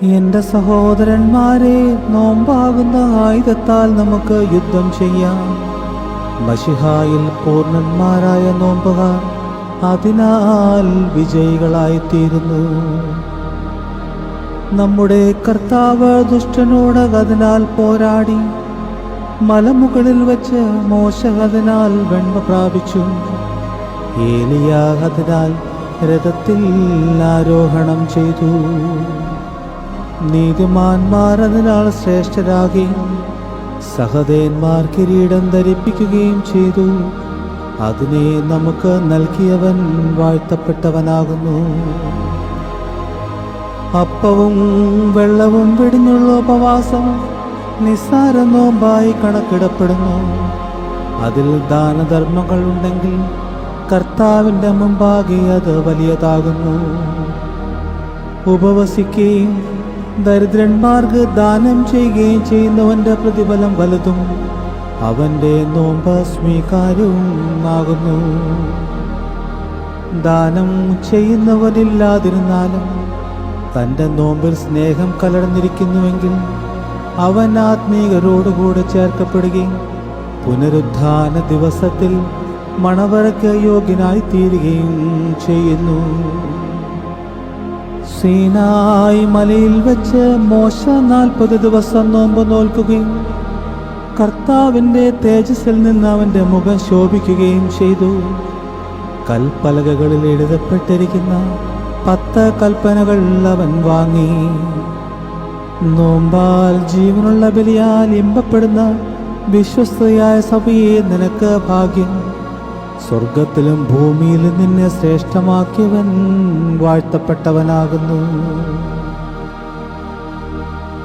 എന്റെ സഹോദരന്മാരെ, നോമ്പാകുന്ന ആയുധത്താൽ നമുക്ക് യുദ്ധം ചെയ്യാം. മശിഹായിൽ പൂർണ്ണന്മാരായ നോമ്പുകാർ അതിനാൽ വിജയികളായിത്തീരുന്നു. നമ്മുടെ കർത്താവ് ദുഷ്ടനോട് അതിനാൽ പോരാടി. മലമുകളിൽ വെച്ച് മോശ അതിനാൽ വെണ്മ പ്രാപിച്ചു. ഏലിയ അതിനാൽ രഥത്തിൽ ആരോഹണം ചെയ്തു. നീതിമാന്മാർ അതിനാൽ ശ്രേഷ്ഠരാകി സഹദേന്മാർ കിരീടം ധരിപ്പിക്കുകയും ചെയ്തു. അതിനെ നമുക്ക് നൽകിയവൻ വാഴ്ത്തപ്പെട്ടവനാകുന്നു. അപ്പവും വെള്ളവും വെടിഞ്ഞുള്ള ഉപവാസം നിസ്സാര നോമ്പായി കണക്കിടപ്പെടുന്നു. അതിൽ ദാനധർമ്മങ്ങൾ ഉണ്ടെങ്കിൽ കർത്താവിൻ്റെ മുമ്പാകെ അത് വലിയതാകുന്നു. ഉപവസിക്കുകയും ദരിദ്രന്മാർക്ക് ദാനം ചെയ്യുകയും ചെയ്യുന്നവന്റെ പ്രതിഫലം വലുതും അവന്റെ നോമ്പ് സ്വീകാര്യവും ആകുന്നു. ദാനം ചെയ്യുന്നവനില്ലാതിരുന്നാലും തൻ്റെ നോമ്പിൽ സ്നേഹം കലർന്നിരിക്കുന്നുവെങ്കിൽ അവൻ ആത്മീയരോടുകൂടെ ചേർക്കപ്പെടുകയും പുനരുദ്ധാന ദിവസത്തിൽ മണവറയ്ക്ക് യോഗ്യനായി തീരുകയും ചെയ്യുന്നു. സീനായി മലയിൽ വെച്ച് മോശ 40 ദിവസം നോമ്പ് നോൽക്കുകയും കർത്താവിൻ്റെ തേജസ്സിൽ നിന്ന് അവൻ്റെ മുഖം ശോഭിക്കുകയും ചെയ്തു. കൽപ്പലകകളിൽ എഴുതപ്പെട്ടിരിക്കുന്ന 10 കൽപ്പനകൾ അവൻ വാങ്ങി. നോമ്പാൽ ജീവനുള്ള ബലിയാൽ ഇമ്പപ്പെടുന്ന വിശ്വസ്തയായ സഭയെ നിനക്ക് ഭാഗ്യം. സ്വർഗത്തിലും ഭൂമിയിലും നിന്നെ ശ്രേഷ്ഠമാക്കിയവൻ വാഴ്ത്തപ്പെട്ടവനാകുന്നു.